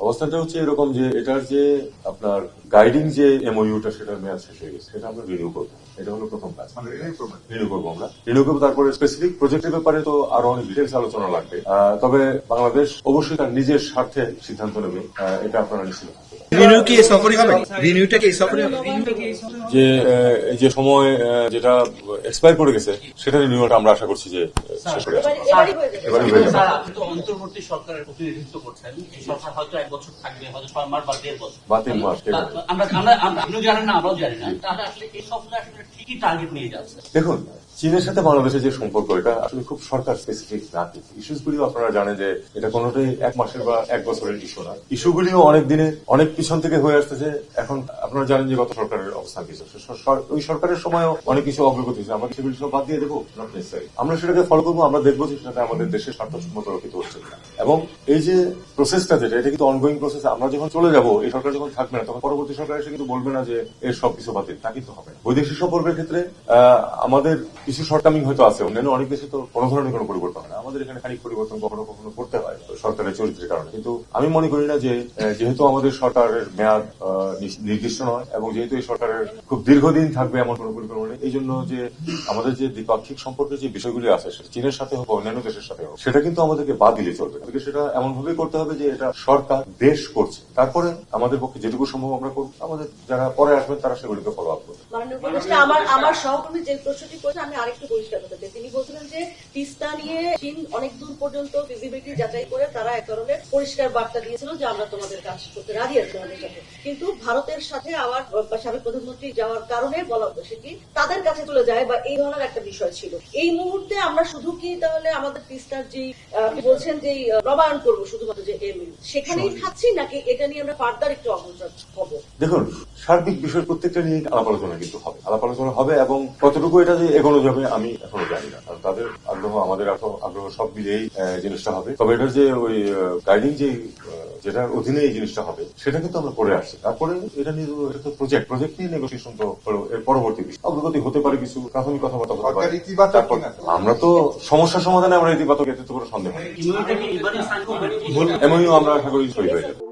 অবস্থানটা হচ্ছে এরকম যে এটার যে আপনার গাইডিং যে এমওইউটা সেটার মেয়াদ শেষ হয়ে গেছে, সেটা আমরা রিনিউ করবো। এটা হলো প্রথম কাজ, রিনিউ করবো আমরা, রিনিউ করবো। তারপরে স্পেসিফিক প্রজেক্টের ব্যাপারে তো আরো অনেক ডিটেলস আলোচনা লাগবে। তবে বাংলাদেশ অবশ্যই তার নিজের স্বার্থে সিদ্ধান্ত নেবে, এটা আপনারা নিশ্চিত থাকতে পারেন। রিনিউ কি সফরই হবে? রিনিউটা কি সফরই হবে? যে এই যে সময় যেটা এক্সপায়ার করে গেছে সেটা রিনিউটা আমরা আশা করছি যে শেষ করে আসবে। এবারে হয়ে যাবে। স্যার, আপনি তো অন্তর্বর্তী সরকারের প্রতিনিধিত্ব করছেন। এই সরকার হয়তো 1 বছর থাকবে, হয়তো 6 মাস বা 1.5 বছর। বা 3 মাস। আপনিও জানেন না, আমরাও জানি না। তাহলে আসলে এই সবগুলো আসলে ঠিকই টার্গেট নিয়ে যাচ্ছে। দেখুন, চীনের সাথে বাংলাদেশের যে সম্পর্ক, এটা আসলে খুব সরকার স্পেসিফিক না। ইস্যুস গুলিও আপনারা জানেন যে এটা কোনোটাই 1 মাসের বা 1 বছরের ইস্যু না। ইস্যুগুলিও অনেক দিনে অনেক পিছন থেকে হয়ে আসতেছে। এখন আপনারা জানেন যে গত সরকারের অবস্থান কিছু, ওই সরকারের সময়ও অনেক কিছু অগ্রগতি হয়েছে। আমরা সেগুলি সব বাদ দিয়ে দেবো? Not necessary. আমরা সেটাকে ফলো করবো, আমরা দেখবো যে সেটাতে আমাদের দেশের স্বার্থসম্মত রক্ষিত হচ্ছে কিনা। এবং এই যে প্রসেসটা যেটা, এটা কিন্তু অনগোয়িং প্রসেস। আমরা যখন চলে যাবো, এই সরকার যখন থাকবে না, তখন পরবর্তী সরকার এসে কিন্তু বলবে না যে এর সবকিছু বাতিল, তা কিন্তু হবে না। বৈদেশিক সম্পর্কের ক্ষেত্রে আমাদের কিছু শর্টকামিং হয়তো আছে, অন্যান্য অনেক দেশে তো কোনো ধরনের কোনো পরিবর্তন হয় না। আমাদের এখানে খানিক পরিবর্তন কখনো কখনো করতে হয় সরকারের চরিত্রের কারণে। কিন্তু আমি মনে করি না যে যেহেতু আমাদের সরকারের মেয়াদ নির্দিষ্ট নয় এবং যেহেতু এই সরকারের খুব দীর্ঘদিন থাকবে এমন কোনো পরিকল্পনা নেই, এই জন্য যে আমাদের যে দ্বিপাক্ষিক সম্পর্কের যে বিষয়গুলি আছে, সেটা চীনের সাথে হোক অন্যান্য দেশের সাথে হোক, সেটা কিন্তু আমাদেরকে বাদ দিলে চলবে না। সেটা এমন ভাবে করতে হবে যে এটা সরকার দেশ করছে, তারপরে আমাদের পক্ষে যেটুকু সম্ভব আমরা করবো, আমাদের যারা পরে আসবেন তারা সেগুলিকে ফলো আপ করবে। আমার সহকর্মী যে প্রশ্নটি করেছে আমি আরেকটু পরিষ্কার করতে চাই। তিনি বলছিলেন যে তিস্তা নিয়ে চীন অনেক দূর পর্যন্ত ভিজিবিলিটি যাচাই করে তারা এক ধরনের পরিষ্কার বার্তা দিয়েছিল যে আমরা তোমাদের কাজ করতে রাজি আছি আমাদের সাথে। কিন্তু ভারতের সাথে আমার সাবেক প্রধানমন্ত্রী যাওয়ার কারণে বলা উদ্দেশ্য কি তাদের কাছে চলে যায় বা এই ধরনের একটা বিষয় ছিল। এই মুহূর্তে আমরা শুধু কি তাহলে আমাদের তিস্তার যে বলছেন যে নবায়ন করবো শুধুমাত্র যে এমইউ সেখানেই থাকছি, নাকি এটা নিয়ে আমরা ফার্দার একটু অগ্রসর হবো? দেখুন, সার্বিক বিষয় প্রত্যেকটা নিয়ে আলাপ আলোচনা কিন্তু হবে, আলাপ আলোচনা হবে এবং কতটুকু এটা যে এগোনো যাবে আমি এখনো জানি না। কারণ তাদের আগ্রহ আমাদের আগ্রহ সব মিলিয়েই জিনিসটা হবে। তবে এটার যে ওই গাইডিং যে যেটার অধীনে এই জিনিসটা হবে, সেটা কিন্তু আমরা করে আসছি। তারপরে এটা নিয়ে এটা তো প্রজেক্ট নিয়ে নেগোসিয়েশন তো হলো এর পরবর্তী বিষয়। অগ্রগতি হতে পারে, কিছু প্রাথমিক কথাবার্তা হতে পারে। আমরা তো সমস্যা সমাধানে আমরা ইতিবাচক, এতে তো কোনো সন্দেহ নেই। এমনিও আমরা আশা করি সই হয়ে যাবে।